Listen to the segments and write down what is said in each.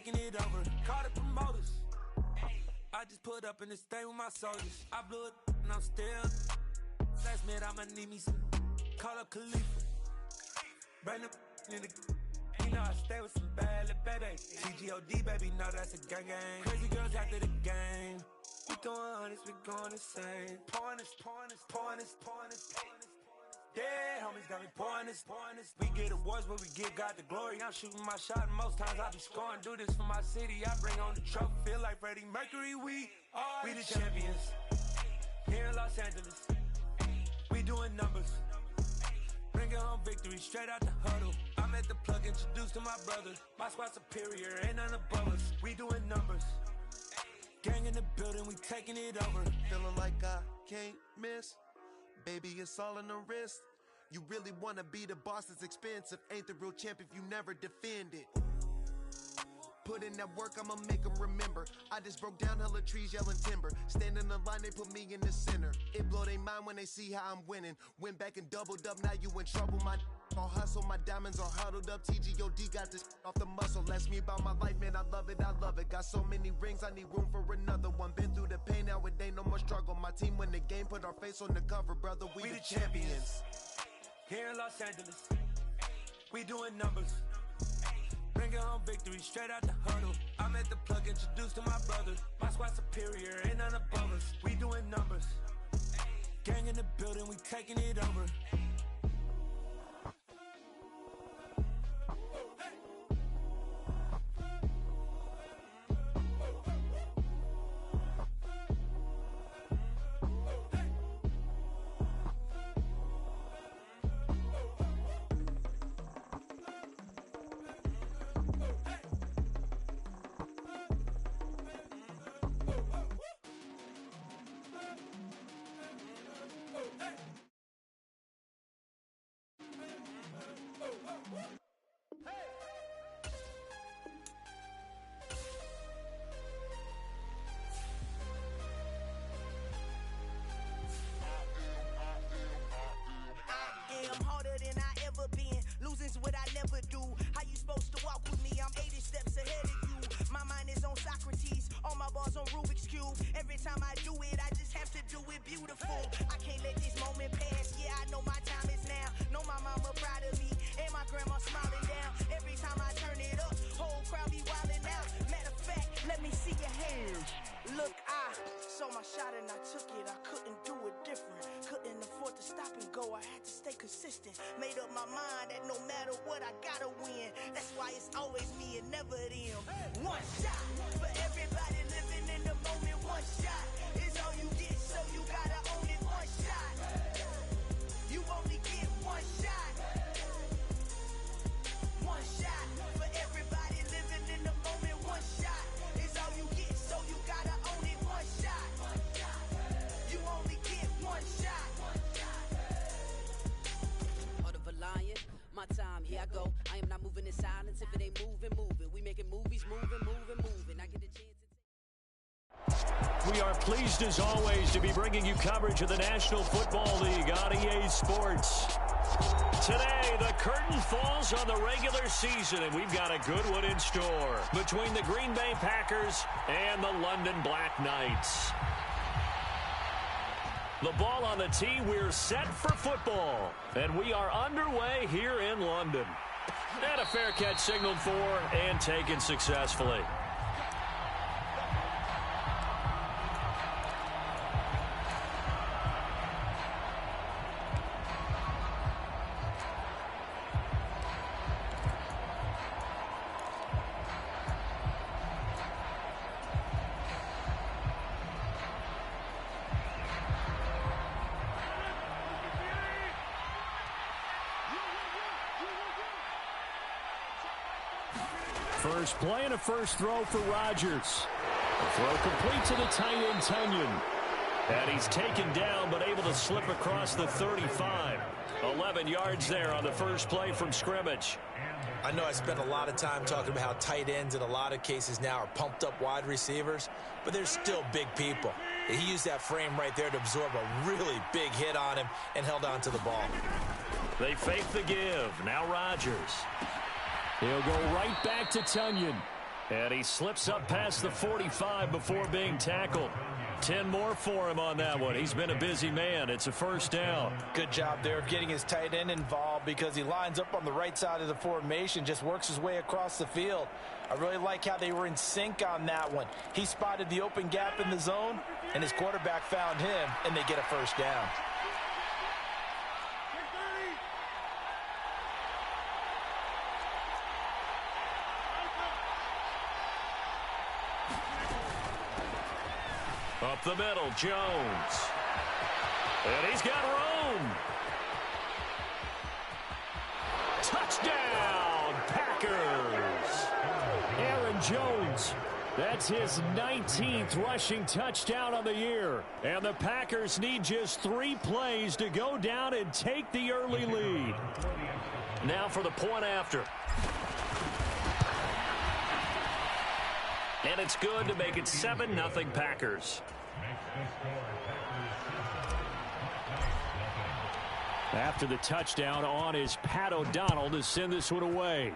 taking it over. Call the promoters. I just put up in this thing with my soldiers. I blew it and I'm still. Last minute I'ma need me some. Call up Khalifa. Bring them in the. You know I stay with some bad little baby. TGOD baby, know that's a gang gang. Crazy girls after the game. We throwing hundreds, we going insane. Pouring this. Yeah, homies got me pouring this. We get awards, but we give God the glory. I'm shooting my shot, and most times I be scoring. Do this for my city, I bring on the trophy. Feel like Freddie Mercury, we the champions. Here in Los Angeles, we doing numbers. Bringing home victory straight out the huddle. I'm at the plug, introduced to my brothers. My squad superior, ain't none above us. We doing numbers. Gang in the building, we taking it over. Feeling like I can't miss. Baby, it's all in the wrist. You really wanna be the boss, it's expensive. Ain't the real champ if you never defend it. Put in that work, I'ma make them remember. I just broke down hella trees, yelling timber. Stand in the line, they put me in the center. It blow their mind when they see how I'm winning. Went back and doubled up, now you in trouble. My all hustle, my diamonds are huddled up. TGOD got this off the muscle. Ask me about my life, man, I love it. Got so many rings, I need room for another one. Been through the pain, now it ain't no more struggle. My team win the game, put our face on the cover, brother. We the champions. Here in Los Angeles, we doing numbers. Bringing home victory straight out the huddle. I'm at the plug, introduced to my brothers. My squad superior, ain't none above us. We doing numbers. Gang in the building, we taking it over. Losing's what I never do. How you supposed to walk with me? I'm 80 steps ahead of you. My mind is on Socrates, all my bars on Rubik's Cube. Every time I do it, I just have to do it beautiful. I can't let this moment pass. Yeah, I know my time is now. Know my mama proud of me, and my grandma smiling down. Every time I turn it up, whole crowd be wilding out. Matter of fact, let me see your hands. Look, I saw my shot and I took it. I couldn't do it different. Couldn't afford to stop and go. I had to stay consistent. Made up my mind that no matter what, I gotta win. That's why it's always me and never them. One shot for everybody living in the moment. One shot is all you get, so you gotta own it. One shot. You only get one shot. One shot for everybody living in the moment. One shot is all you get, so you gotta own it. One shot. You only get one shot. Heart of a lion, my time, here I go. I am not moving in silence. If it ain't moving, moving. We making movies, moving. I get a chance to We are pleased as always to be bringing you coverage of the National Football League on EA Sports. Today, the curtain falls on the regular season, and we've got a good one in store between the Green Bay Packers and the London Black Knights. The ball on the tee, we're set for football, and we are underway here in London. And a fair catch signaled for and taken successfully. First play and a first throw for Rodgers. The throw complete to the tight end, Tunyon. And he's taken down but able to slip across the 35. 11 yards there on the first play from scrimmage. I know I spent a lot of time talking about how tight ends in a lot of cases now are pumped up wide receivers, but they're still big people. He used that frame right there to absorb a really big hit on him and held on to the ball. They fake the give. Now Rodgers. He'll go right back to Tunyon. And he slips up past the 45 before being tackled. 10 more for him on that one. He's been a busy man. It's a first down. Good job there of getting his tight end involved because he lines up on the right side of the formation, just works his way across the field. I really like how they were in sync on that one. He spotted the open gap in the zone, and his quarterback found him, and they get a first down. Up the middle, Jones. And he's got room. Touchdown, Packers. Aaron Jones. That's his 19th rushing touchdown of the year. And the Packers need just 3 plays to go down and take the early lead. Now for the point after. And it's good to make it 7-0 Packers. After the touchdown, on is Pat O'Donnell to send this one away.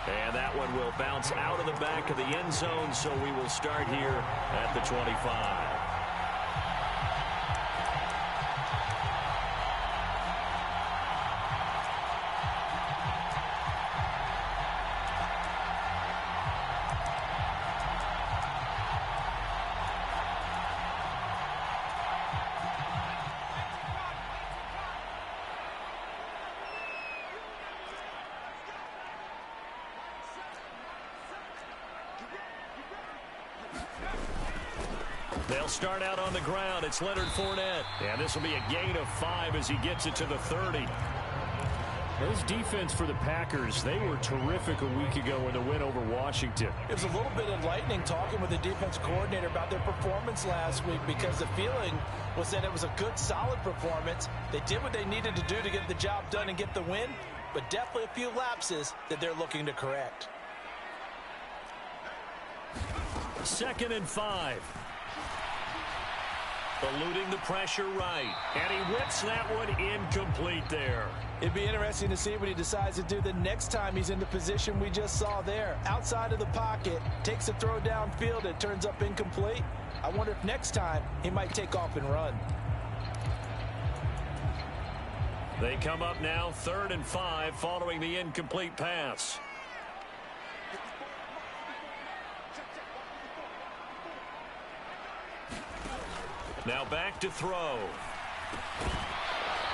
And that one will bounce out of the back of the end zone, so we will start here at the 25. They'll start out on the ground. It's Leonard Fournette. And this will be a gain of 5 as he gets it to the 30. This defense for the Packers, they were terrific a week ago in the win over Washington. It was a little bit enlightening talking with the defense coordinator about their performance last week because the feeling was that it was a good, solid performance. They did what they needed to do to get the job done and get the win, but definitely a few lapses that they're looking to correct. 2nd and 5. Eluding the pressure right. And he whips that one incomplete there. It'd be interesting to see what he decides to do the next time he's in the position we just saw there. Outside of the pocket, takes a throw downfield, it turns up incomplete. I wonder if next time he might take off and run. They come up now 3rd and 5 following the incomplete pass. Now back to throw.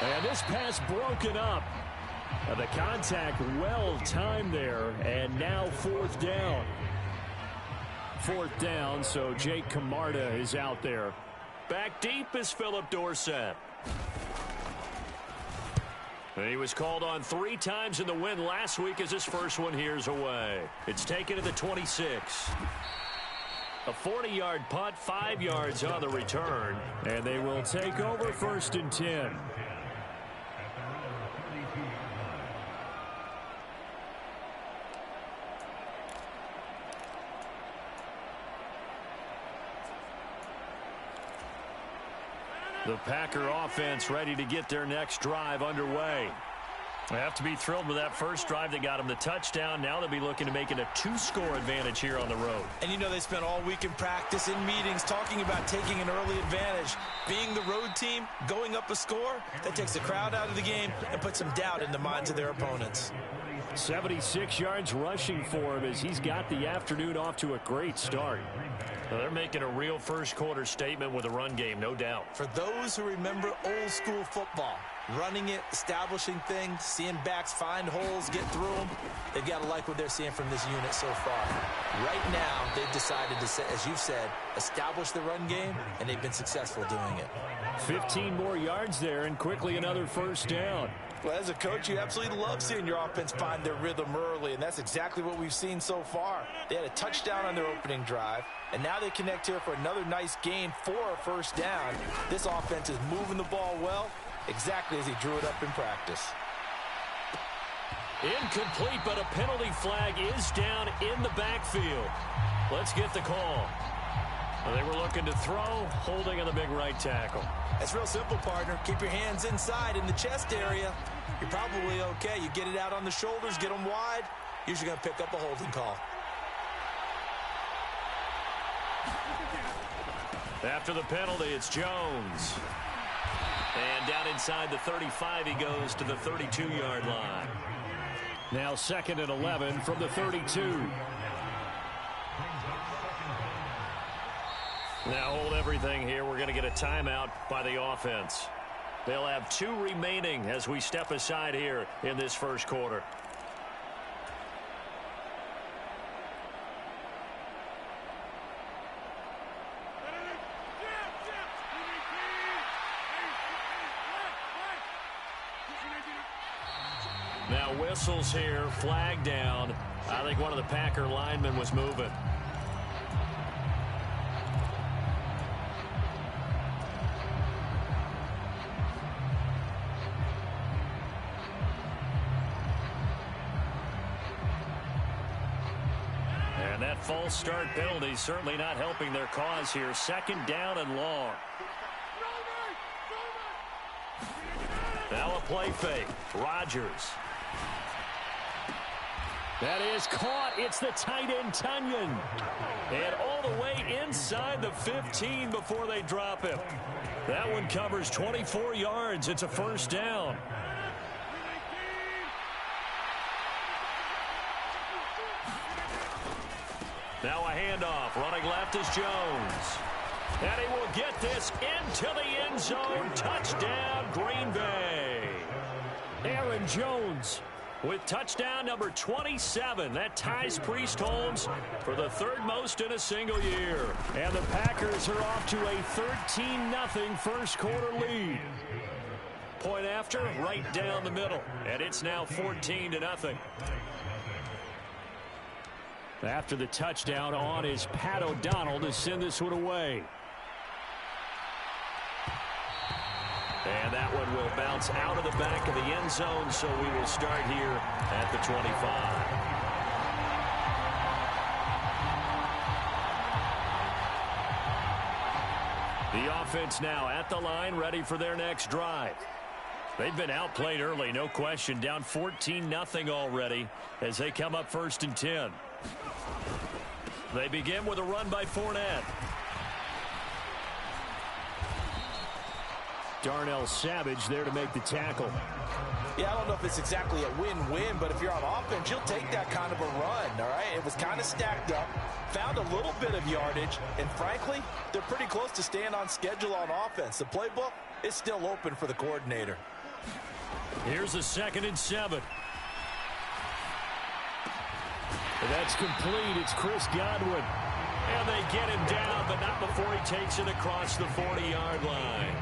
And this pass broken up. The contact well timed there. And now 4th down. 4th down, so Jake Camarda is out there. Back deep is Philip Dorsett. He was called on 3 times in the win last week as his first one here's away. It's taken to the 26. A 40-yard punt, 5 yards on the return. And they will take over 1st and 10. The Packer offense ready to get their next drive underway. They have to be thrilled with that first drive that got them the touchdown. Now they'll be looking to make it a 2-score advantage here on the road. And you know they spent all week in practice, in meetings, talking about taking an early advantage. Being the road team, going up a score, that takes the crowd out of the game and puts some doubt in the minds of their opponents. 76 yards rushing for him as he's got the afternoon off to a great start. Well, they're making a real first-quarter statement with a run game, no doubt. For those who remember old-school football, running it, establishing things, seeing backs find holes, get through them, they've got to like what they're seeing from this unit so far. Right now, they've decided to, as you've said, establish the run game, and they've been successful doing it. 15 more yards there, and quickly another first down. Well, as a coach, you absolutely love seeing your offense find their rhythm early, and that's exactly what we've seen so far. They had a touchdown on their opening drive, and now they connect here for another nice gain for a first down. This offense is moving the ball well, exactly as he drew it up in practice. Incomplete, but a penalty flag is down in the backfield. Let's get the call. Well, they were looking to throw, holding on the big right tackle. That's real simple, partner. Keep your hands inside in the chest area. you're probably okay. You get it out on the shoulders, get them wide, usually going to pick up a holding call. After the penalty, it's Jones. And down inside the 35, he goes to the 32-yard line. Now 2nd and 11 from the 32. Now hold everything here. We're going to get a timeout by the offense. They'll have 2 remaining as we step aside here in this first quarter. Now whistles here, flag down. I think one of the Packer linemen was moving. And that false start penalty certainly not helping their cause here. 2nd down and long. Now a play fake. Rodgers. That is caught. It's the tight end, Tunyon. And all the way inside the 15 before they drop him. That one covers 24 yards. It's a first down. Now a handoff. Running left is Jones. And he will get this into the end zone. Touchdown, Green Bay. Aaron Jones with touchdown number 27. That ties Priest Holmes for the 3rd most in a single year. And the Packers are off to a 13-0 first quarter lead. Point after, right down the middle. And it's now 14-0. After the touchdown on is Pat O'Donnell to send this one away. And that one will bounce out of the back of the end zone, so we will start here at the 25. The offense now at the line, ready for their next drive. They've been outplayed early, no question. Down 14-0 already as they come up 1st and 10. They begin with a run by Fournette. Darnell Savage there to make the tackle. Yeah, I don't know if it's exactly a win-win, but if you're on offense, you'll take that kind of a run, all right? It was kind of stacked up, found a little bit of yardage, and frankly, they're pretty close to staying on schedule on offense. The playbook is still open for the coordinator. Here's a 2nd and 7. That's complete. It's Chris Godwin. And they get him down, but not before he takes it across the 40-yard line.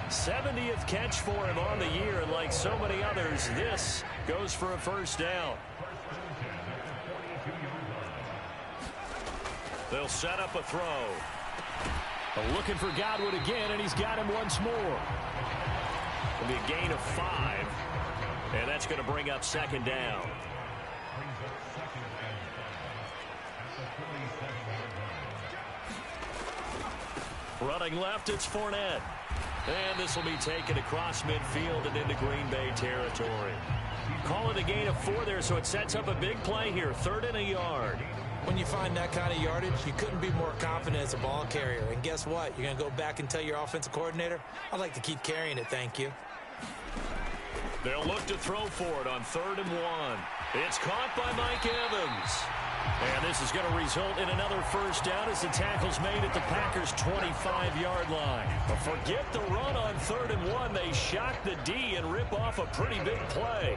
70th catch for him on the year, and like so many others, this goes for a first down. They'll set up a throw. Looking for Godwin again, and he's got him once more. It'll be a gain of 5, and that's going to bring up 2nd down. Running left, it's Fournette. And this will be taken across midfield and into Green Bay territory. Call it a gain of 4 there, so it sets up a big play here. 3rd and a yard. When you find that kind of yardage, you couldn't be more confident as a ball carrier. And guess what? You're going to go back and tell your offensive coordinator, I'd like to keep carrying it, thank you. They'll look to throw for it on 3rd and 1. It's caught by Mike Evans. And this is going to result in another first down as the tackle's made at the Packers' 25-yard line. But forget the run on 3rd and 1. They shock the D and rip off a pretty big play.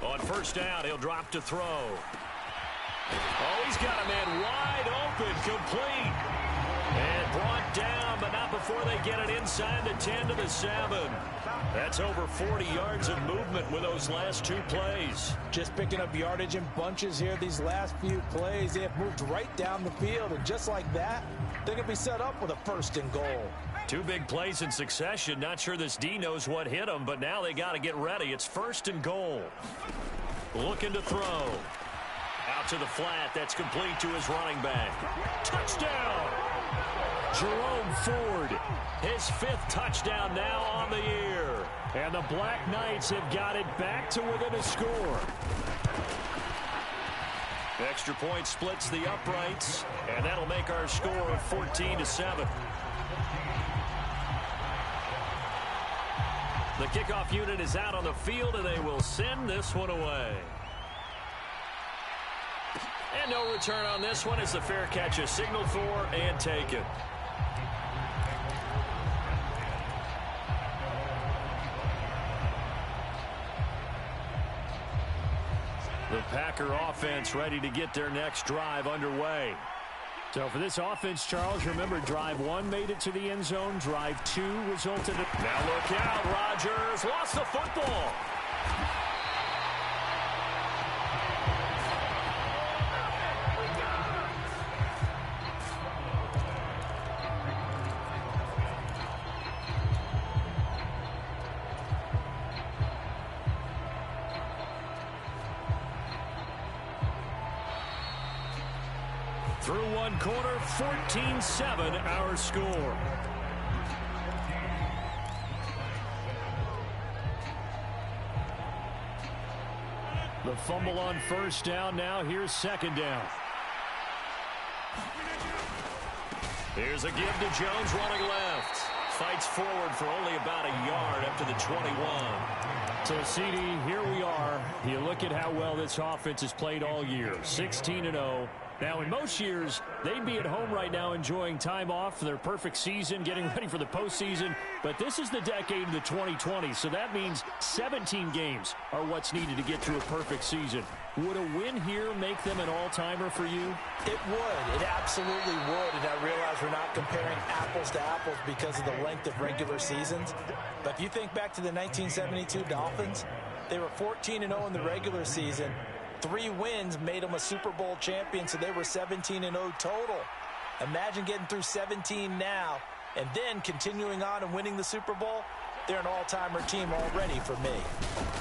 On first down, he'll drop to throw. Oh, he's got a man wide open, complete. And brought down, but not before they get it inside the 10 to the 7. That's over 40 yards of movement with those last 2 plays. Just picking up yardage in bunches here these last few plays. They have moved right down the field, and just like that, they're going to be set up with a 1st and goal. 2 big plays in succession. Not sure this D knows what hit them, but now they got to get ready. It's 1st and goal. looking to throw. Out to the flat. That's complete to his running back. Touchdown! Jerome Ford, his 5th touchdown now on the year. And the Black Knights have got it back to within a score. Extra point splits the uprights, and that'll make our score 14-7. The kickoff unit is out on the field, and they will send this one away. And no return on this one as the fair catch is signaled for and taken. The Packer offense ready to get their next drive underway. So for this offense, Charles, remember drive 1 made it to the end zone. Drive 2 resulted in... Now look out, Rodgers lost the football. Through one quarter, 14-7 our score. The fumble on first down. Now here's second down. Here's a give to Jones running left. Fights forward for only about a yard up to the 21. So, CD, here we are. You look at how well this offense has played all year. 16-0. Now, in most years, they'd be at home right now enjoying time off for their perfect season, getting ready for the postseason. But this is the decade of the 2020s, so that means 17 games are what's needed to get to a perfect season. Would a win here make them an all-timer for you? It would. It absolutely would. And I realize we're not comparing apples to apples because of the length of regular seasons. But if you think back to the 1972 Dolphins, they were 14-0 in the regular season. 3 wins made them a Super Bowl champion, so they were 17-0 total. Imagine getting through 17 now and then continuing on and winning the Super Bowl. They're an all-timer team already for me.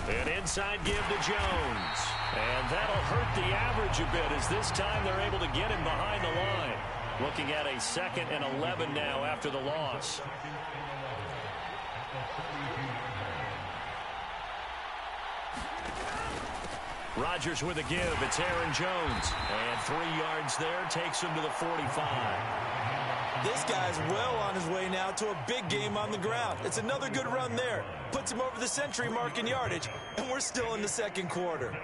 An inside give to Jones. And that'll hurt the average a bit as this time they're able to get him behind the line. Looking at a 2nd and 11 now after the loss. Rodgers with a give. It's Aaron Jones. And 3 yards there takes him to the 45. This guy's well on his way now to a big game on the ground. It's another good run there. Puts him over the century mark in yardage, and we're still in the second quarter.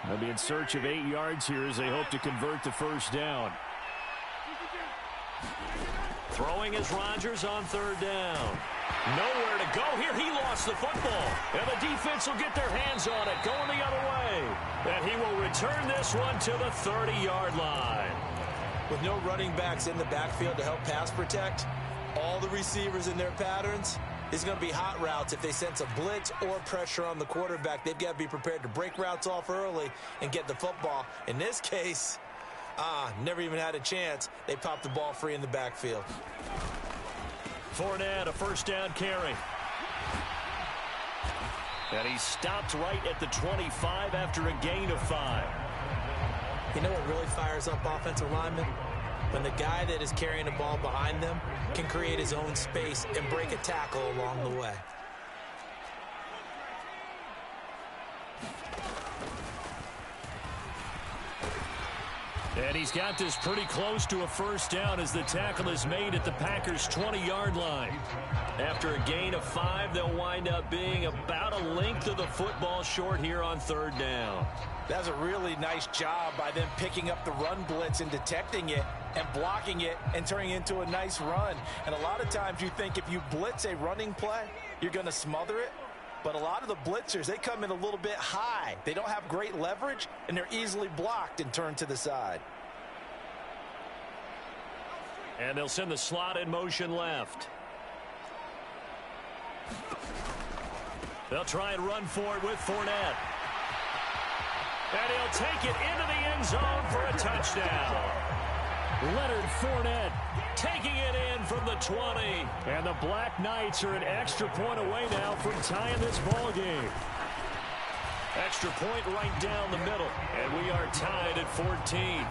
They'll be in search of 8 yards here as they hope to convert the first down. Throwing is Rodgers on 3rd down. Nowhere to go here. He lost the football. And the defense will get their hands on it, going the other way. And he will return this one to the 30-yard line. With no running backs in the backfield to help pass protect, all the receivers in their patterns is going to be hot routes. If they sense a blitz or pressure on the quarterback, they've got to be prepared to break routes off early and get the football. In this case, never even had a chance. They popped the ball free in the backfield. Fournette, a first down carry. And he stopped right at the 25 after a gain of 5. You know what really fires up offensive linemen? When the guy that is carrying the ball behind them can create his own space and break a tackle along the way. And he's got this pretty close to a first down as the tackle is made at the Packers' 20-yard line. After a gain of 5, they'll wind up being about a length of the football short here on 3rd down. That's a really nice job by them picking up the run blitz and detecting it and blocking it and turning it into a nice run. And a lot of times you think if you blitz a running play, you're going to smother it. But a lot of the blitzers, they come in a little bit high. They don't have great leverage, and they're easily blocked and turned to the side. And they'll send the slot in motion left. They'll try and run for it with Fournette. And he'll take it into the end zone for a touchdown. Leonard Fournette taking it in from the 20. And the Black Knights are an extra point away now from tying this ball game. Extra point right down the middle, and we are tied at 14.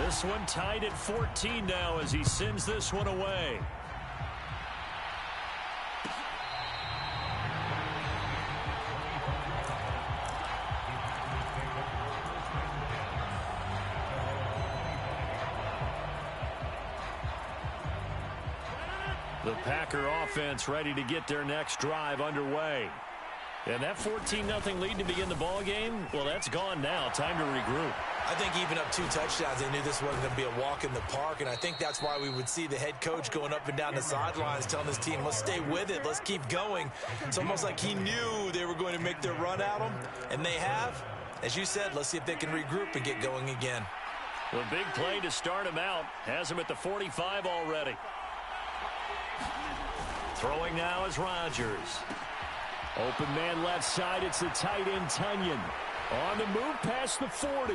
This one tied at 14 now as he sends this one away. The Packer offense ready to get their next drive underway. And that 14-0 lead to begin the ball game, well, that's gone now. Time to regroup. I think even up 2 touchdowns, they knew this wasn't going to be a walk in the park, and I think that's why we would see the head coach going up and down the sidelines telling his team, let's stay with it, let's keep going. It's almost like he knew they were going to make their run at him, and they have. As you said, let's see if they can regroup and get going again. The big play to start him out has him at the 45 already. Throwing now is Rodgers. Open man left side, it's the tight end Tunyon. On the move past the 40.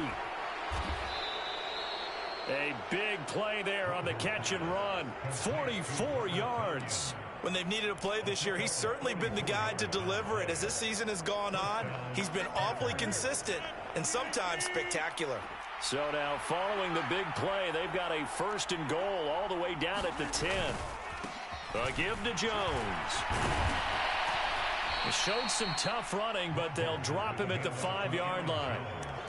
A big play there on the catch and run. 44 yards. When they've needed a play this year, he's certainly been the guy to deliver it. As this season has gone on, he's been awfully consistent and sometimes spectacular. So now following the big play, they've got a 1st and goal all the way down at the 10. A give to Jones. He showed some tough running, but they'll drop him at the 5-yard line.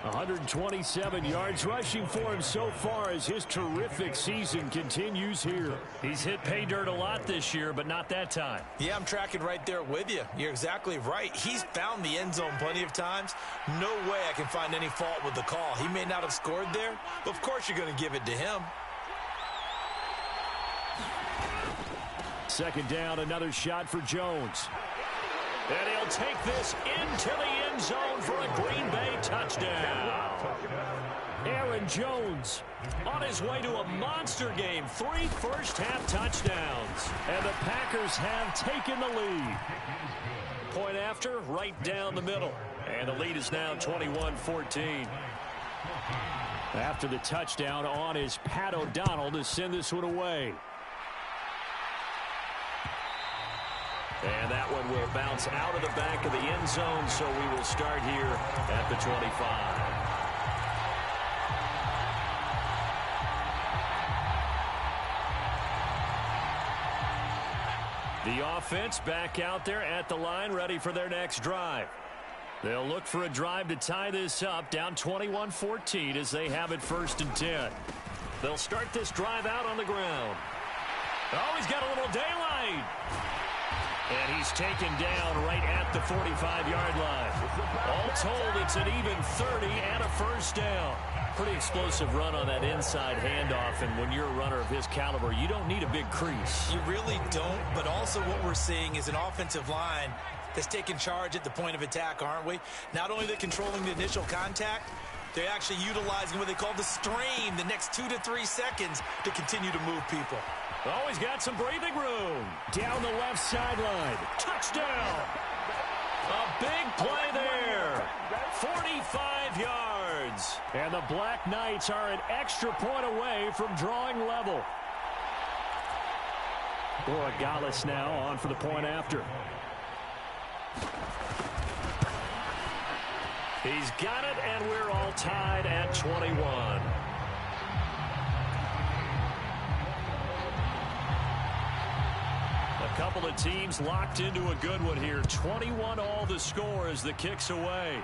127 yards rushing for him so far as his terrific season continues here. He's hit pay dirt a lot this year, but not that time. Yeah, I'm tracking right there with you. You're exactly right. He's found the end zone plenty of times. No way I can find any fault with the call. He may not have scored there, but of course you're going to give it to him. 2nd down, another shot for Jones. And he'll take this into the end zone for a Green Bay touchdown. Aaron Jones on his way to a monster game. 3 first-half touchdowns. And the Packers have taken the lead. Point after, right down the middle. And the lead is now 21-14. After the touchdown on is Pat O'Donnell to send this one away. And that one will bounce out of the back of the end zone, so we will start here at the 25. The offense back out there at the line, ready for their next drive. They'll look for a drive to tie this up, down 21-14 as they have it 1st and 10. They'll start this drive out on the ground. Oh, he's got a little daylight. And he's taken down right at the 45-yard line. All told, it's an even 30 and a 1st down. Pretty explosive run on that inside handoff, and when you're a runner of his caliber, you don't need a big crease. You really don't, but also what we're seeing is an offensive line that's taking charge at the point of attack, aren't we? Not only are they controlling the initial contact, they're actually utilizing what they call the strain, the next 2 to 3 seconds to continue to move people. Oh, he's got some breathing room. Down the left sideline. Touchdown. A big play there. 45 yards. And the Black Knights are an extra point away from drawing level. Borregales now on for the point after. He's got it, and we're all tied at 21. A couple of teams locked into a good one here. 21 all the score as the kick's away.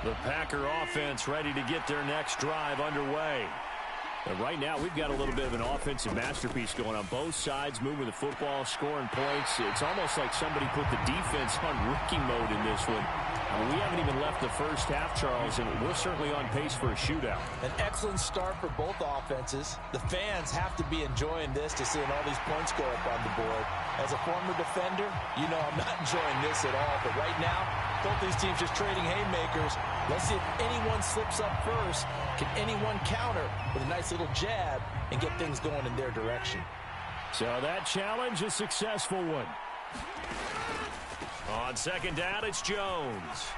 The Packer offense ready to get their next drive underway. And right now, we've got a little bit of an offensive masterpiece going on both sides, moving the football, scoring points. It's almost like somebody put the defense on rookie mode in this one. We haven't even left the first half, Charles, and we're certainly on pace for a shootout. An excellent start for both offenses. The fans have to be enjoying this to seeing all these points go up on the board. As a former defender, you know I'm not enjoying this at all. But right now, both these teams just trading haymakers. Let's see if anyone slips up first. Can anyone counter with a nice little jab and get things going in their direction? So that challenge, a successful one. On second down, it's Jones.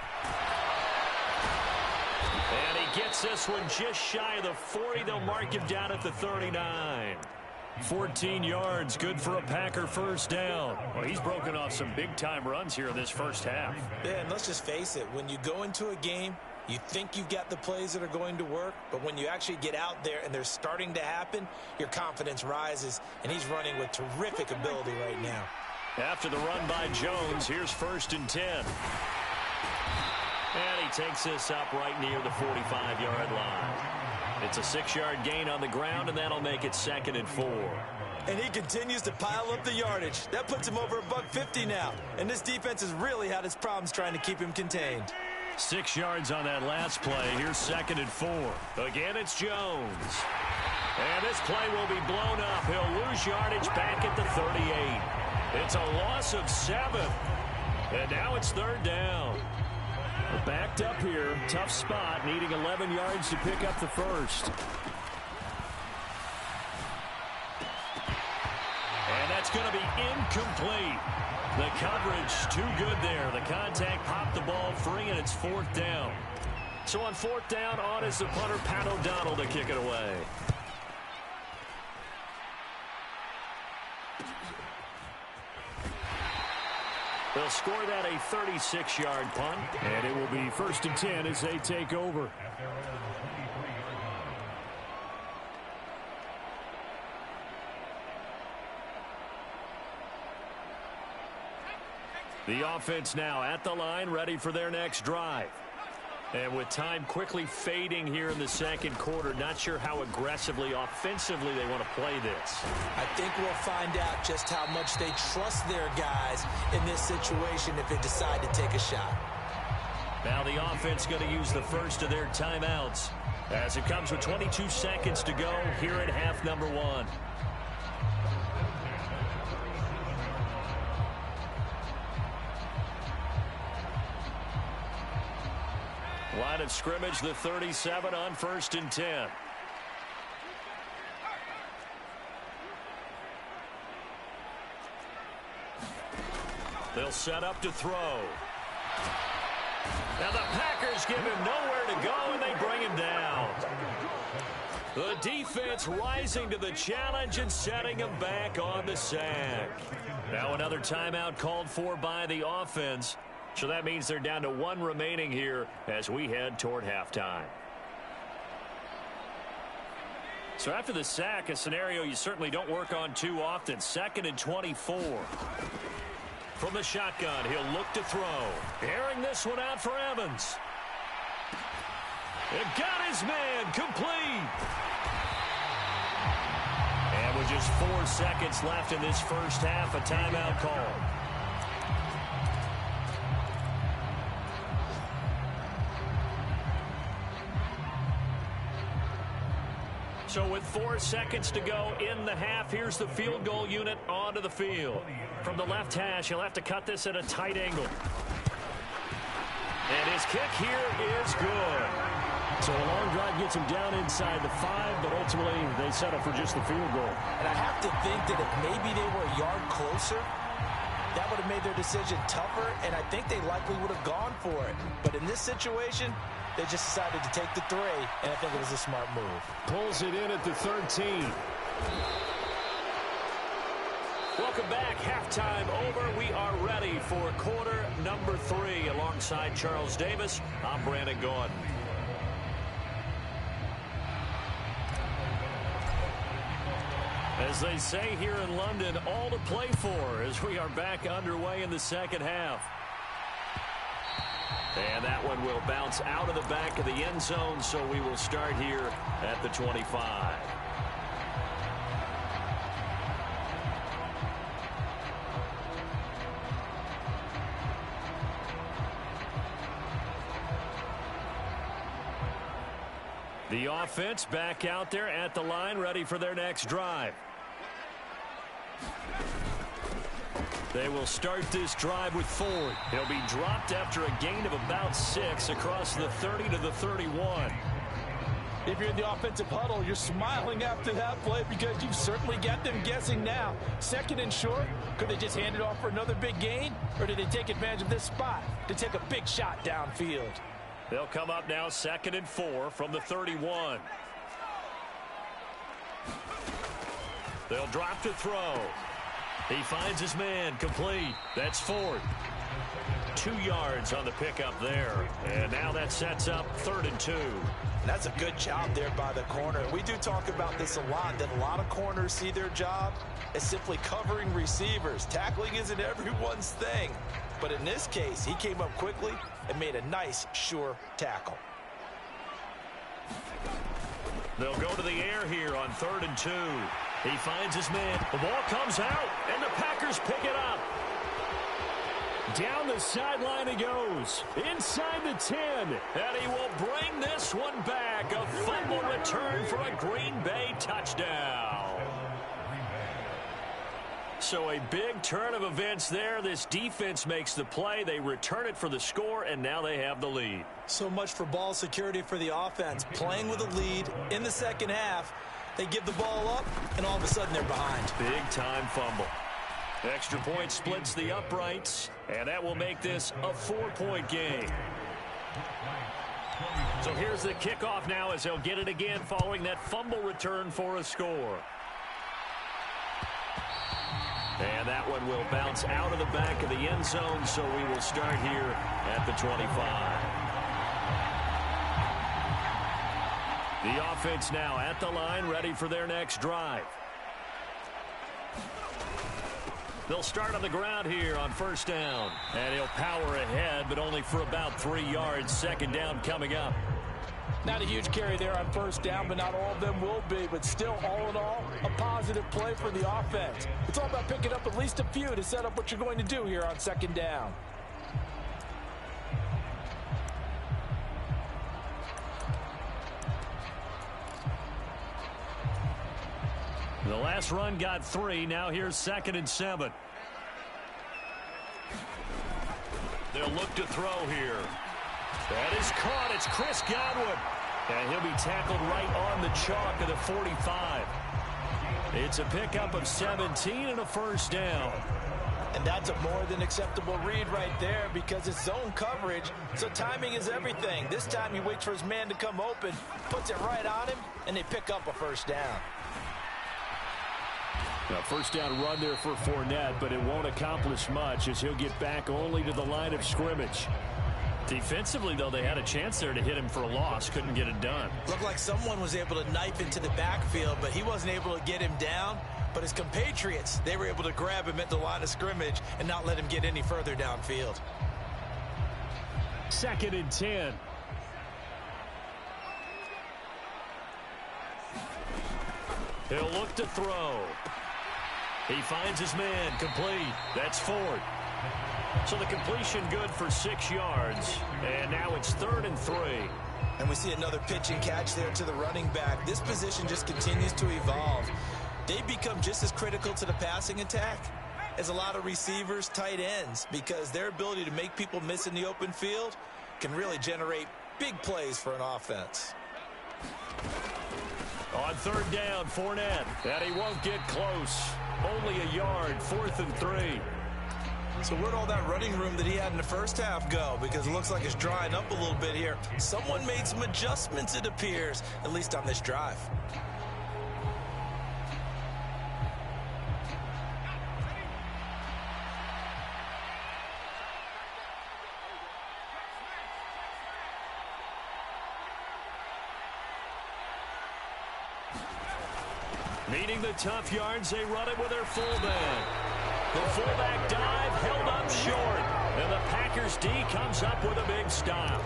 And he gets this one just shy of the 40. They'll mark him down at the 39. 14 yards, good for a Packer first down. Well, he's broken off some big-time runs here in this first half. Yeah, and let's just face it, when you go into a game, you think you've got the plays that are going to work, but when you actually get out there and they're starting to happen, your confidence rises, and he's running with terrific ability right now. After the run by Jones, here's 1st and 10. And he takes this up right near the 45-yard line. It's a 6-yard gain on the ground, and that'll make it 2nd and 4. And he continues to pile up the yardage. That puts him over $150 now. And this defense has really had its problems trying to keep him contained. 6 yards on that last play. Here's 2nd and 4. Again, it's Jones. And this play will be blown up. He'll lose yardage back at the 38. It's a loss of 7. And now it's 3rd down. We're backed up here. Tough spot, needing 11 yards to pick up the first. And that's going to be incomplete. The coverage too good there. The contact popped the ball free, and it's 4th down. So on 4th down, on is the punter, Pat O'Donnell, to kick it away. They'll score that a 36-yard punt. And it will be 1st and 10 as they take over. The offense now at the line, ready for their next drive. And with time quickly fading here in the second quarter, not sure how aggressively, offensively they want to play this. I think we'll find out just how much they trust their guys in this situation if they decide to take a shot. Now the offense going to use the first of their timeouts as it comes with 22 seconds to go here at half number 1. Line of scrimmage, the 37 on 1st and 10. They'll set up to throw. Now the Packers give him nowhere to go, and they bring him down. The defense rising to the challenge and setting him back on the sack. Now another timeout called for by the offense. So that means they're down to 1 remaining here as we head toward halftime. So after the sack, a scenario you certainly don't work on too often. 2nd and 24. From the shotgun, he'll look to throw. Airing this one out for Evans. It got his man complete. And with just 4 seconds left in this first half, a timeout call. So with 4 seconds to go in the half, here's the field goal unit onto the field. From the left hash, he'll have to cut this at a tight angle. And his kick here is good. So a long drive gets him down inside the 5, but ultimately they settle for just the field goal. And I have to think that if maybe they were a yard closer, that would have made their decision tougher, and I think they likely would have gone for it. But in this situation, they just decided to take the 3, and I think it was a smart move. Pulls it in at the 13. Welcome back. Halftime over. We are ready for quarter number 3. Alongside Charles Davis, I'm Brandon Gaudin. As they say here in London, all to play for as we are back underway in the second half. And that one will bounce out of the back of the end zone, so we will start here at the 25. The offense back out there at the line, ready for their next drive. They will start this drive with Ford. He'll be dropped after a gain of about 6 across the 30 to the 31. If you're in the offensive huddle, you're smiling after that play because you've certainly got them guessing now. 2nd and short, could they just hand it off for another big gain? Or did they take advantage of this spot to take a big shot downfield? They'll come up now 2nd and 4 from the 31. They'll drop to throw. He finds his man, complete. That's Ford. 2 yards on the pickup there. And now that sets up 3rd and 2. That's a good job there by the corner. We do talk about this a lot, that a lot of corners see their job as simply covering receivers. Tackling isn't everyone's thing. But in this case, he came up quickly and made a nice, sure tackle. They'll go to the air here on 3rd and 2. He finds his man. The ball comes out, and the Packers pick it up. Down the sideline he goes. Inside the 10. And he will bring this one back. A fumble return for a Green Bay touchdown. So a big turn of events there. This defense makes the play. They return it for the score, and now they have the lead. So much for ball security for the offense. Playing with a lead in the second half. They give the ball up, and all of a sudden they're behind. Big-time fumble. Extra point splits the uprights, and that will make this a 4-point game. So here's the kickoff now as they'll get it again following that fumble return for a score. And that one will bounce out of the back of the end zone, so we will start here at the 25. The offense now at the line, ready for their next drive. They'll start on the ground here on 1st down. And he'll power ahead, but only for about 3 yards. 2nd down coming up. Not a huge carry there on 1st down, but not all of them will be. But still, all in all, a positive play for the offense. It's all about picking up at least a few to set up what you're going to do here on 2nd down. The last run got 3. Now here's 2nd and 7. They'll look to throw here. That is caught. It's Chris Godwin. And he'll be tackled right on the chalk of the 45. It's a pickup of 17 and a 1st down. And that's a more than acceptable read right there because it's zone coverage, so timing is everything. This time he waits for his man to come open, puts it right on him, and they pick up a 1st down. Now, 1st down run there for Fournette, but it won't accomplish much as he'll get back only to the line of scrimmage. Defensively, though, they had a chance there to hit him for a loss. Couldn't get it done. Looked like someone was able to knife into the backfield, but he wasn't able to get him down. But his compatriots, they were able to grab him at the line of scrimmage and not let him get any further downfield. 2nd and 10. He'll look to throw. He finds his man, complete. That's Ford. So the completion good for 6 yards. And now it's 3rd and 3. And we see another pitch and catch there to the running back. This position just continues to evolve. They become just as critical to the passing attack as a lot of receivers, tight ends, because their ability to make people miss in the open field can really generate big plays for an offense. On 3rd down, Fournette. And he won't get close. Only a yard, 4th and 3. So where'd all that running room that he had in the 1st half go? Because it looks like it's drying up a little bit here. Someone made some adjustments, it appears, at least on this drive. Needing the tough yards, they run it with their fullback. The fullback dive held up short. And the Packers D comes up with a big stop.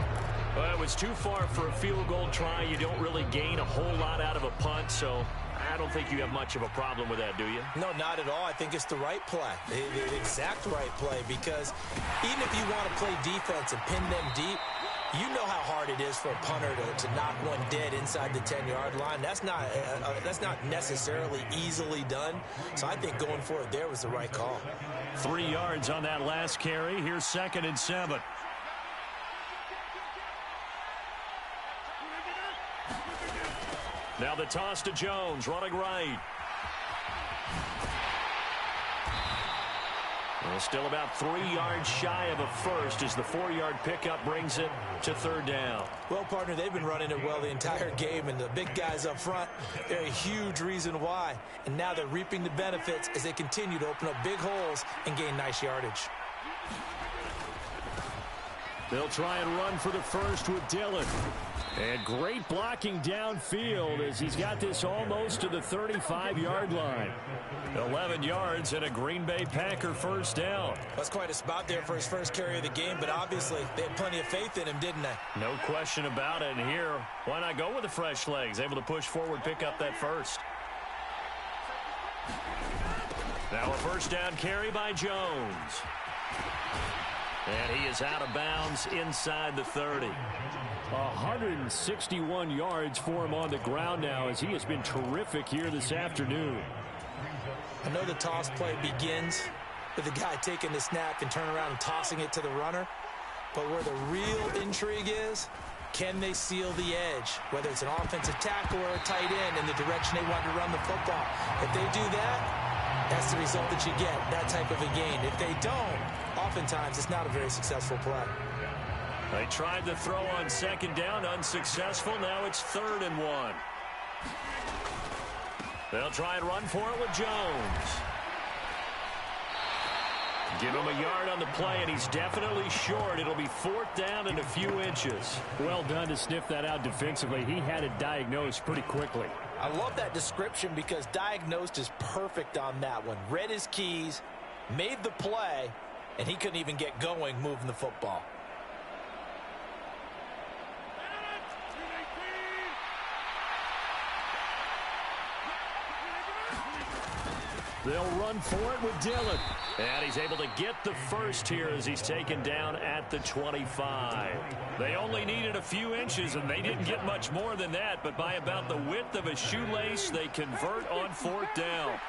Well, it was too far for a field goal try. You don't really gain a whole lot out of a punt, so I don't think you have much of a problem with that, do you? No, not at all. I think it's the right play, the exact right play, because even if you want to play defense and pin them deep, You know how hard it is for a punter to knock one dead inside the 10-yard line. That's not necessarily easily done. So I think going for it there was the right call. 3 yards on that last carry. Here's 2nd and 7. Now the toss to Jones, running right. Well, still about 3 yards shy of a first as the 4-yard pickup brings it to 3rd down. Well, partner, they've been running it well the entire game, and the big guys up front, they're a huge reason why. And now they're reaping the benefits as they continue to open up big holes and gain nice yardage. They'll try and run for the first with Dillon. And great blocking downfield as he's got this almost to the 35-yard line. 11 yards and a Green Bay Packer first down. That's quite a spot there for his first carry of the game, but obviously they had plenty of faith in him, didn't they? No question about it. And here, why not go with the fresh legs? Able to push forward, pick up that first. Now a first down carry by Jones. And he is out of bounds inside the 30. 161 yards for him on the ground now as he has been terrific here this afternoon. I know the toss play begins with the guy taking the snap and turning around and tossing it to the runner. But where the real intrigue is, can they seal the edge? Whether it's an offensive tackle or a tight end in the direction they want to run the football. If they do that, that's the result that you get, that type of a gain. If they don't, oftentimes it's not a very successful play. They tried to throw on 2nd down, unsuccessful. Now it's 3rd and 1. They'll try and run for it with Jones. Give him a yard on the play, and he's definitely short. It'll be 4th down and a few inches. Well done to sniff that out defensively. He had it diagnosed pretty quickly. I love that description because diagnosed is perfect on that one. Read his keys, made the play, and he couldn't even get going moving the football. They'll run for it with Dillon. And he's able to get the first here as he's taken down at the 25. They only needed a few inches, and they didn't get much more than that. But by about the width of a shoelace, they convert on 4th down.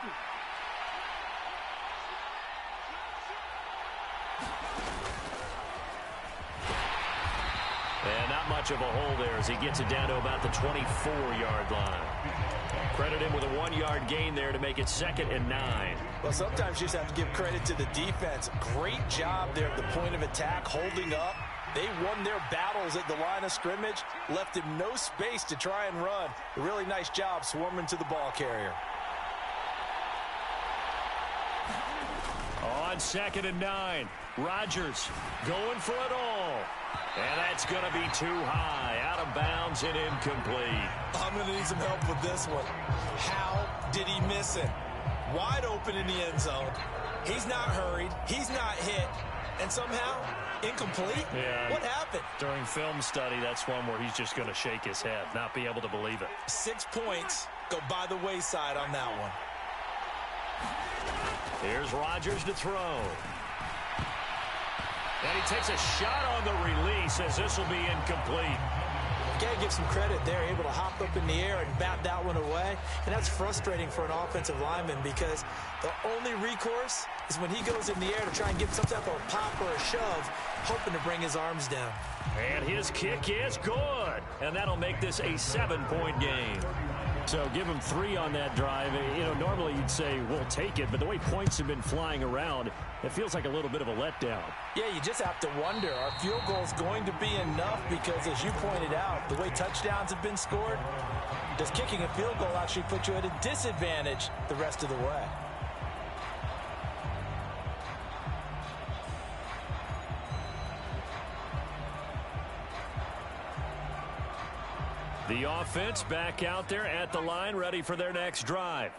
And not much of a hole there as he gets it down to about the 24-yard line. Credit him with a 1-yard gain there to make it 2nd and 9. Well, sometimes you just have to give credit to the defense. Great job there at the point of attack, holding up. They won their battles at the line of scrimmage, left him no space to try and run. A really nice job swarming to the ball carrier. On 2nd and 9, Rodgers going for it all. And that's going to be too high, out of bounds and incomplete. I'm going to need some help with this one. How did he miss it? Wide open in the end zone. He's not hurried. He's not hit. And somehow, incomplete? Yeah. What happened? During film study, that's one where he's just going to shake his head, not be able to believe it. 6 points go by the wayside on that one. Here's Rodgers to throw. And he takes a shot on the release as this will be incomplete. Got to give some credit there, able to hop up in the air and bat that one away. And that's frustrating for an offensive lineman because the only recourse is when he goes in the air to try and get some type of a pop or a shove, hoping to bring his arms down. And his kick is good. And that'll make this a 7-point game. So give him 3 on that drive. You know, normally you'd say, we'll take it, but the way points have been flying around, it feels like a little bit of a letdown. Yeah, you just have to wonder, are field goals going to be enough? Because as you pointed out, the way touchdowns have been scored, does kicking a field goal actually put you at a disadvantage the rest of the way? The offense back out there at the line, ready for their next drive.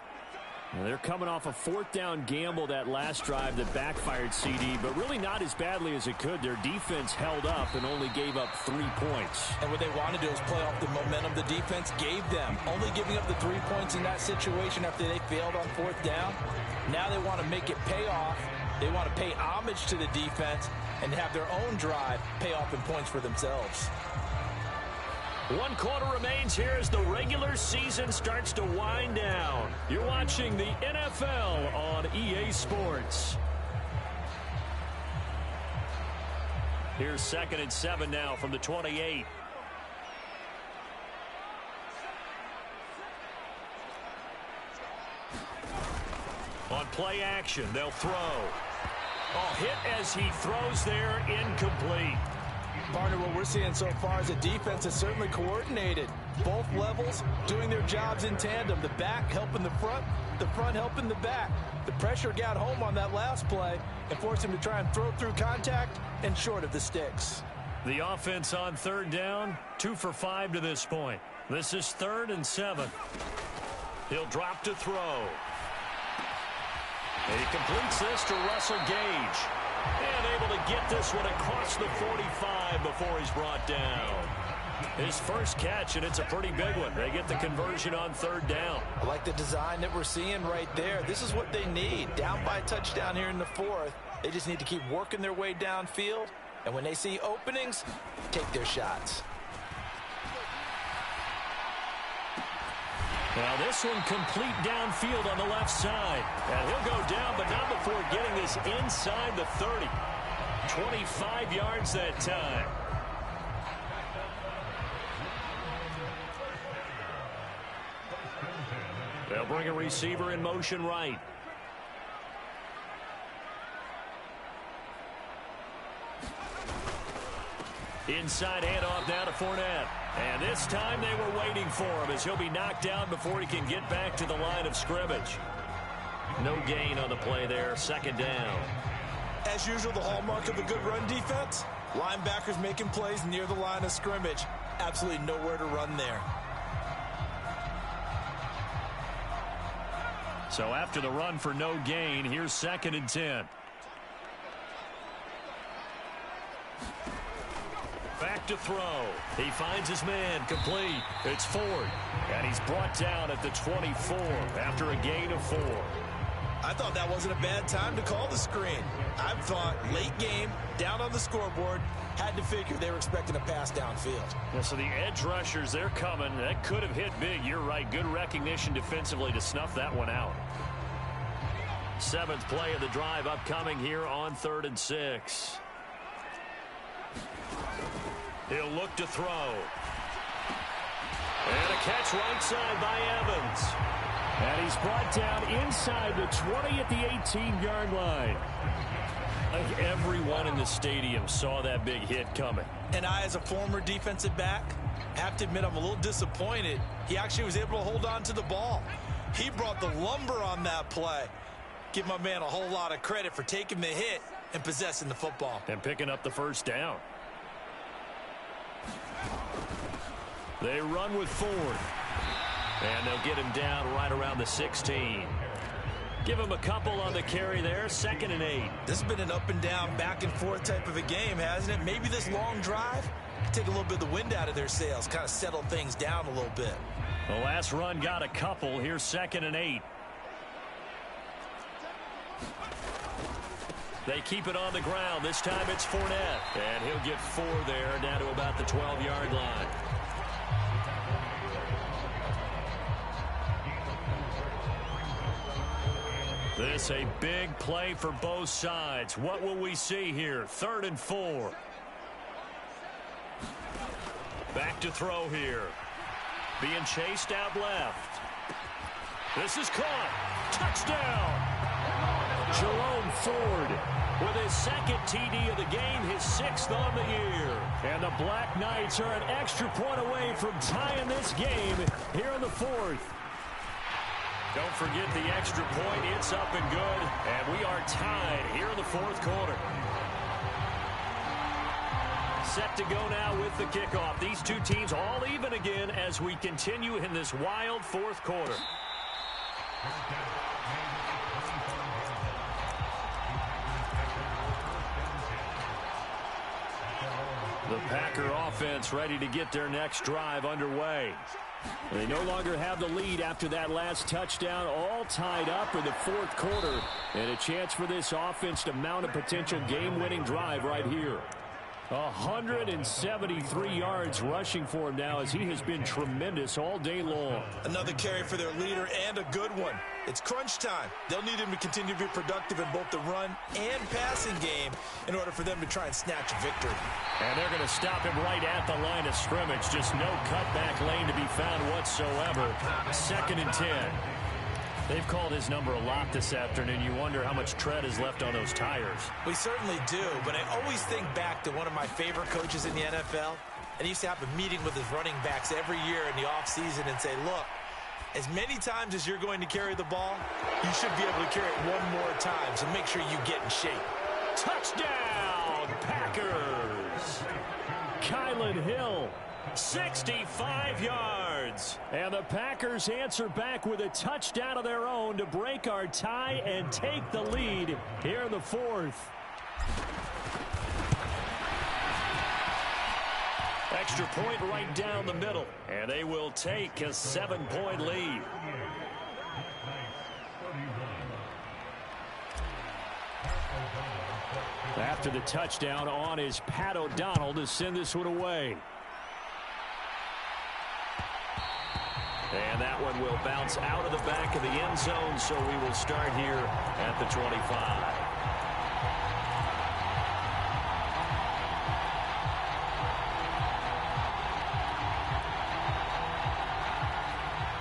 They're coming off a 4th down gamble that last drive that backfired CD, but really not as badly as it could. Their defense held up and only gave up 3 points. And what they want to do is play off the momentum the defense gave them. Only giving up the 3 points in that situation after they failed on 4th down. Now they want to make it pay off They want to pay homage to the defense and have their own drive pay off in points for themselves. 1 quarter remains here as the regular season starts to wind down. You're watching the NFL on EA Sports. Here's 2nd and 7 now from the 28. On play action, they'll throw. Oh, hit as he throws there, incomplete. Partner, what we're seeing so far is the defense is certainly coordinated. Both levels doing their jobs in tandem. The back helping the front helping the back. The pressure got home on that last play and forced him to try and throw through contact and short of the sticks. The offense on 3rd down, 2 for 5 to this point. This is 3rd and 7. He'll drop to throw. And he completes this to Russell Gage. And able to get this one across the 45 before he's brought down. His first catch, and it's a pretty big one. They get the conversion on 3rd down. I like the design that we're seeing right there. This is what they need. Down by a touchdown here in the 4th. They just need to keep working their way downfield. And when they see openings, take their shots. Now this one complete downfield on the left side. And he'll go down, but not before getting this inside the 30. 25 yards that time. They'll bring a receiver in motion right. Inside handoff now to Fournette. And this time they were waiting for him as he'll be knocked down before he can get back to the line of scrimmage. No gain on the play there, 2nd down. As usual, the hallmark of a good run defense, linebackers making plays near the line of scrimmage. Absolutely nowhere to run there. So after the run for no gain, here's 2nd and 10. Back to throw. He finds his man complete. It's Ford. And he's brought down at the 24 after a gain of 4. I thought that wasn't a bad time to call the screen. I thought late game, down on the scoreboard, had to figure they were expecting a pass downfield. Yeah, so the edge rushers, they're coming. That could have hit big. You're right. Good recognition defensively to snuff that one out. 7th play of the drive upcoming here on 3rd and 6. He'll look to throw. And a catch right side by Evans. And he's brought down inside the 20 at the 18-yard line. I think everyone in the stadium saw that big hit coming. And I, as a former defensive back, have to admit I'm a little disappointed. He actually was able to hold on to the ball. He brought the lumber on that play. Give my man a whole lot of credit for taking the hit and possessing the football. And picking up the 1st down. They run with Ford. And they'll get him down right around the 16. Give him a couple on the carry there. 2nd and 8. This has been an up and down, back and forth type of a game, hasn't it? Maybe this long drive could take a little bit of the wind out of their sails, kind of settle things down a little bit. The last run got a couple. Here's 2nd and 8. They keep it on the ground. This time it's Fournette. And he'll get 4 there, down to about the 12-yard line. This a big play for both sides. What will we see here? 3rd and 4. Back to throw here. Being chased out left. This is caught. Touchdown. Jerome Ford with his 2nd TD of the game, his 6th on the year. And the Black Knights are an extra point away from tying this game here in the 4th. Don't forget the extra point. It's up and good. And we are tied here in the 4th quarter. Set to go now with the kickoff. These two teams all even again as we continue in this wild 4th quarter. The Packer offense ready to get their next drive underway. They no longer have the lead after that last touchdown, all tied up in the fourth quarter. And a chance for this offense to mount a potential game-winning drive right here. 173 yards rushing for him now as he has been tremendous all day long. Another carry for their leader and a good one. It's crunch time. They'll need him to continue to be productive in both the run and passing game in order for them to try and snatch a victory. And they're going to stop him right at the line of scrimmage. Just no cutback lane to be found whatsoever. 2nd and 10. They've called his number a lot this afternoon. You wonder how much tread is left on those tires. We certainly do, but I always think back to one of my favorite coaches in the NFL. And he used to have a meeting with his running backs every year in the offseason and say, look, as many times as you're going to carry the ball, you should be able to carry it one more time, so make sure you get in shape. Touchdown, Packers! Kylan Hill, 65 yards. And the Packers answer back with a touchdown of their own to break our tie and take the lead here in the fourth. Extra point right down the middle, and they will take a 7-point lead. After the touchdown, on is Pat O'Donnell to send this one away. And that one will bounce out of the back of the end zone, so we will start here at the 25.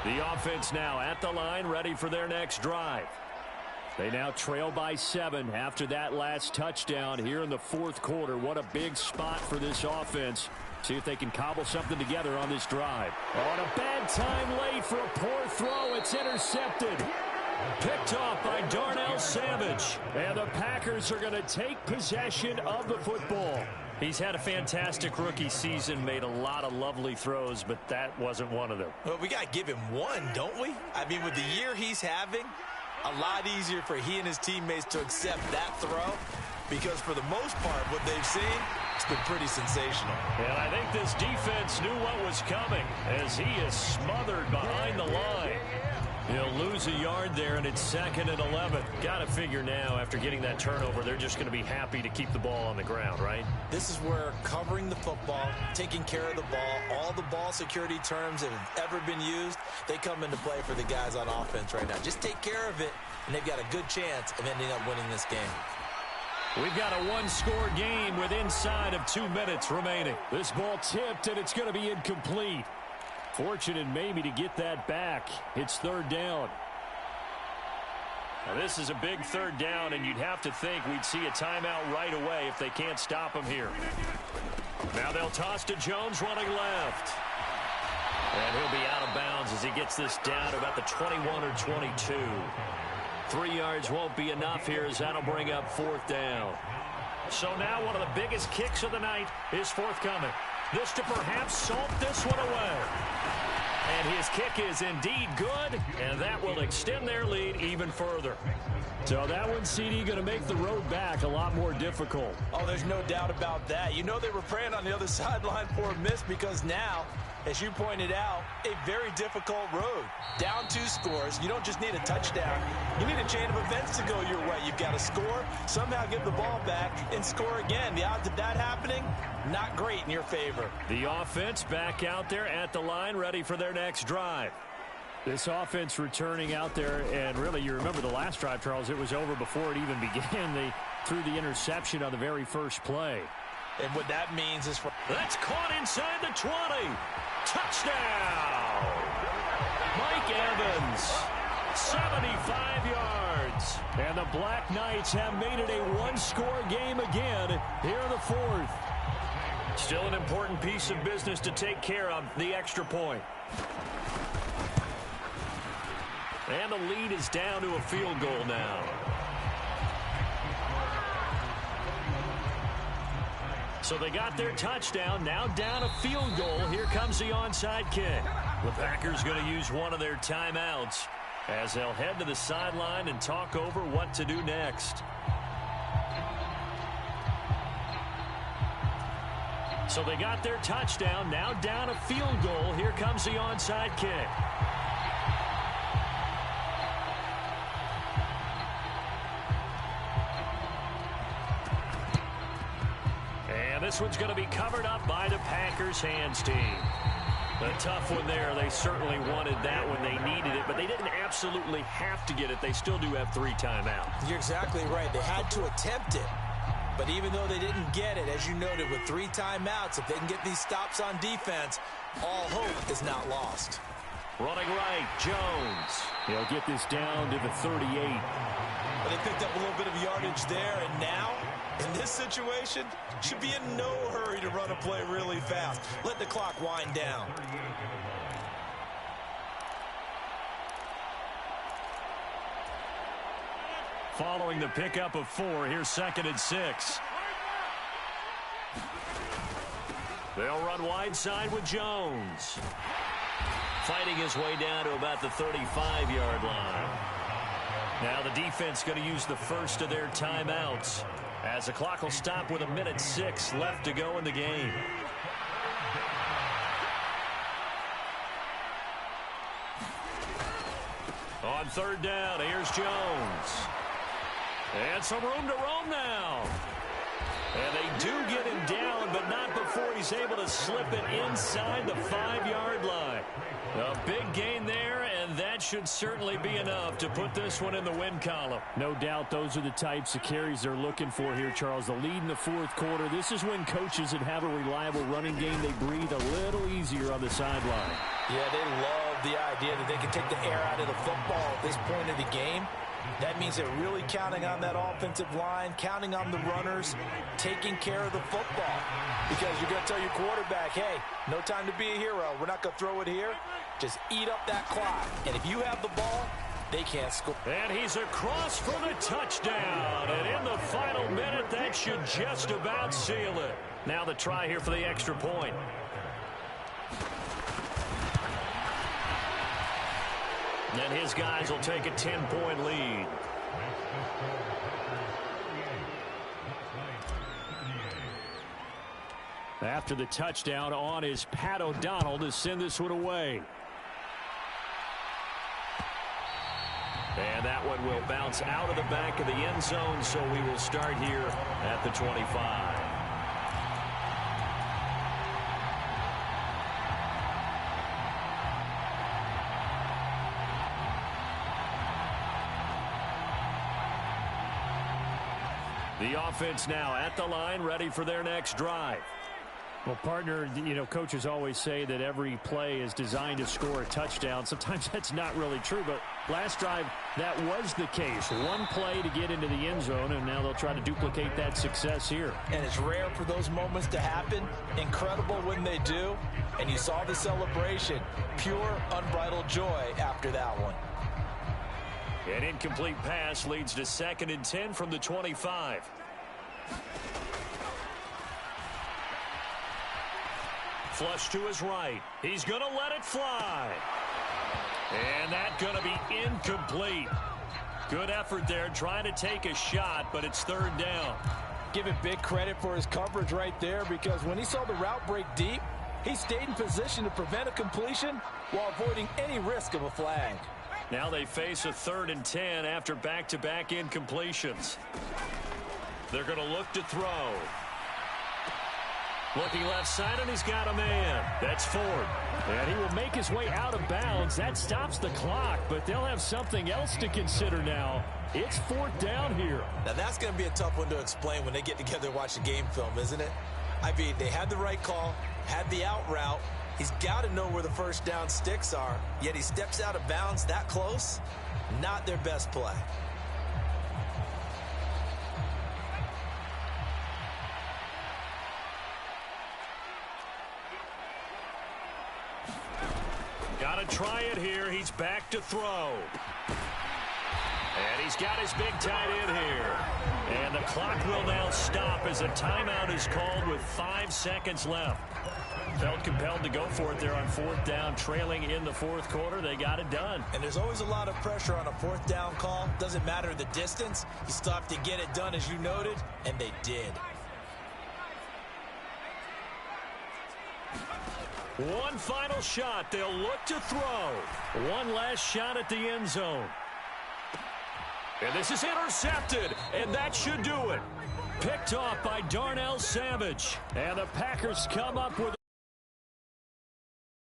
The offense now at the line, ready for their next drive. They now trail by 7 after that last touchdown here in the fourth quarter. What a big spot for this offense. See if they can cobble something together on this drive. On a bad time late for a poor throw. It's intercepted. Picked off by Darnell Savage. And the Packers are going to take possession of the football. He's had a fantastic rookie season, made a lot of lovely throws, but that wasn't one of them. Well, we got to give him one, don't we? I mean, with the year he's having, a lot easier for he and his teammates to accept that throw, because for the most part, what they've seen, it's been pretty sensational. And I think this defense knew what was coming as he is smothered behind the line. He'll lose a yard there, and it's 2nd and 11. Got to figure now, after getting that turnover, they're just going to be happy to keep the ball on the ground, right? This is where covering the football, taking care of the ball, all the ball security terms that have ever been used, they come into play for the guys on offense right now. Just take care of it, and they've got a good chance of ending up winning this game. We've got a one-score game with inside of 2 minutes remaining. This ball tipped, and it's going to be incomplete. Fortunate maybe to get that back. It's 3rd down. Now this is a big 3rd down, and you'd have to think we'd see a timeout right away if they can't stop him here. Now they'll toss to Jones running left. And he'll be out of bounds as he gets this down to about the 21 or 22. 3 yards won't be enough here as that'll bring up 4th down. So now one of the biggest kicks of the night is forthcoming. This to perhaps salt this one away. And his kick is indeed good, and that will extend their lead even further. So that one, CD, going to make the road back a lot more difficult. Oh, there's no doubt about that. You know they were praying on the other sideline for a miss because now, as you pointed out, a very difficult road. Down 2 scores. You don't just need a touchdown. You need a chain of events to go your way. You've got to score, somehow give the ball back, and score again. The odds of that happening, not great in your favor. The offense back out there at the line, ready for their next drive. This offense returning out there, and really, you remember the last drive, Charles, it was over before it even began. They threw the interception on the very first play. And what that means is... That's caught inside the 20. Touchdown! Mike Evans, 75 yards. And the Black Knights have made it a one-score game again here in the fourth. Still an important piece of business to take care of, the extra point. And the lead is down to a field goal now. So they got their touchdown, now down a field goal. Here comes the onside kick. The Packers going to use one of their timeouts as they'll head to the sideline and talk over what to do next. So they got their touchdown. Now down a field goal. Here comes the onside kick. And this one's going to be covered up by the Packers hands team. A tough one there. They certainly wanted that when they needed it, but they didn't absolutely have to get it. They still do have 3 timeouts. You're exactly right. They had to attempt it. But even though they didn't get it, as you noted, with 3 timeouts, if they can get these stops on defense, all hope is not lost. Running right, Jones. He'll get this down to the 38. But they picked up a little bit of yardage there, and now, in this situation, should be in no hurry to run a play really fast. Let the clock wind down. Following the pickup of 4, here's 2nd and 6. They'll run wide side with Jones. Fighting his way down to about the 35-yard line. Now the defense going to use the first of their timeouts, as the clock will stop with 1:06 left to go in the game. On 3rd down, here's Jones. And some room to roam now. And they do get him down, but not before he's able to slip it inside the 5-yard line. A big gain there, and that should certainly be enough to put this one in the win column. No doubt those are the types of carries they're looking for here, Charles. The lead in the 4th quarter. This is when coaches that have a reliable running game, they breathe a little easier on the sideline. Yeah, they love the idea that they can take the air out of the football at this point of the game. That means they're really counting on that offensive line, counting on the runners, taking care of the football. Because you're going to tell your quarterback, hey, no time to be a hero. We're not going to throw it here. Just eat up that clock. And if you have the ball, they can't score. And he's across for the touchdown. And in the final minute, that should just about seal it. Now the try here for the extra point. And his guys will take a 10-point lead. After the touchdown, on is Pat O'Donnell to send this one away. And that one will bounce out of the back of the end zone, so we will start here at the 25. The offense now at the line, ready for their next drive. Well, partner, coaches always say that every play is designed to score a touchdown. Sometimes that's not really true, but last drive, that was the case. One play to get into the end zone, and now they'll try to duplicate that success here. And it's rare for those moments to happen. Incredible when they do. And you saw the celebration. Pure, unbridled joy after that one. An incomplete pass leads to 2nd and 10 from the 25. Flush to his right. He's going to let it fly. And that's going to be incomplete. Good effort there trying to take a shot, but it's 3rd down. Give him big credit for his coverage right there, because when he saw the route break deep, he stayed in position to prevent a completion while avoiding any risk of a flag. Now they face a 3rd and 10 after back-to-back incompletions. They're going to look to throw. Looking left side, and he's got a man. That's Ford. And he will make his way out of bounds. That stops the clock, but they'll have something else to consider now. It's 4th down here. Now that's going to be a tough one to explain when they get together and watch the game film, isn't it? I mean, they had the right call, had the out route. He's got to know where the first down sticks are, yet he steps out of bounds that close. Not their best play. Got to try it here. He's back to throw. And he's got his big tight end here. And the clock will now stop as a timeout is called with 5 seconds left. Felt compelled to go for it there on 4th down, trailing in the 4th quarter. They got it done. And there's always a lot of pressure on a 4th down call. Doesn't matter the distance. You still have to get it done, as you noted, and they did. One final shot. They'll look to throw. One last shot at the end zone. And this is intercepted, and that should do it. Picked off by Darnell Savage. And the Packers come up with